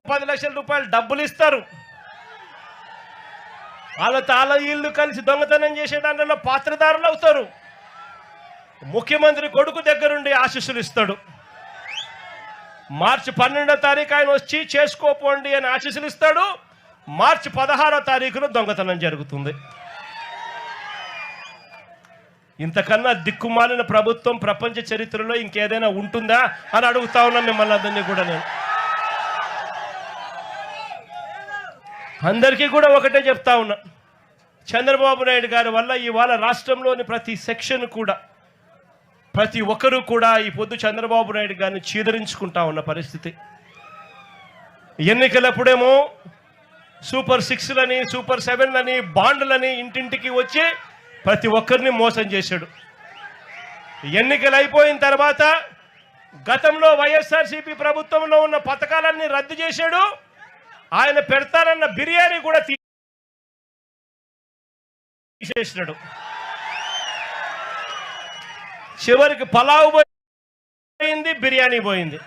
10 లక్షల రూపాయలు డబ్బులు ఇస్తారు. వాళ్ళ ఇల్లు కలిసి దొంగతనం చేసే దాంట్లో పాత్రదారులు అవుతారు. ముఖ్యమంత్రి కొడుకు దగ్గరుండి ఆశీస్సులు ఇస్తాడు. మార్చి 12వ తారీఖు ఆయన వచ్చి చేసుకోపోండి అని ఆశీస్సులు ఇస్తాడు. మార్చి 16వ తారీఖున దొంగతనం జరుగుతుంది. ఇంతకన్నా దిక్కుమాలిన ప్రభుత్వం ప్రపంచ చరిత్రలో ఇంకేదైనా ఉంటుందా అని అడుగుతా ఉన్నా మిమ్మల్ని అందరినీ కూడా. నేను అందరికీ కూడా ఒకటే చెప్తా ఉన్నా, చంద్రబాబు నాయుడు గారి వల్ల ఇవాళ రాష్ట్రంలోని ప్రతి సెక్షన్ కూడా, ప్రతి ఒక్కరూ కూడా ఈ పొద్దు చంద్రబాబు నాయుడు గారిని చీదరించుకుంటా ఉన్న పరిస్థితి. ఎన్నికలప్పుడేమో సూపర్ 6లని, సూపర్ 7లని, బాండ్లని ఇంటింటికి వచ్చి ప్రతి ఒక్కరిని మోసం చేశాడు. ఎన్నికలు అయిపోయిన తర్వాత గతంలో వైఎస్ఆర్సీపీ ప్రభుత్వంలో ఉన్న పథకాలన్నీ రద్దు చేశాడు. ఆయన పెడతానన్న బిర్యానీ కూడా తీసేసినాడు. చివరికి పలావ్ పోయింది, బిర్యానీ పోయింది.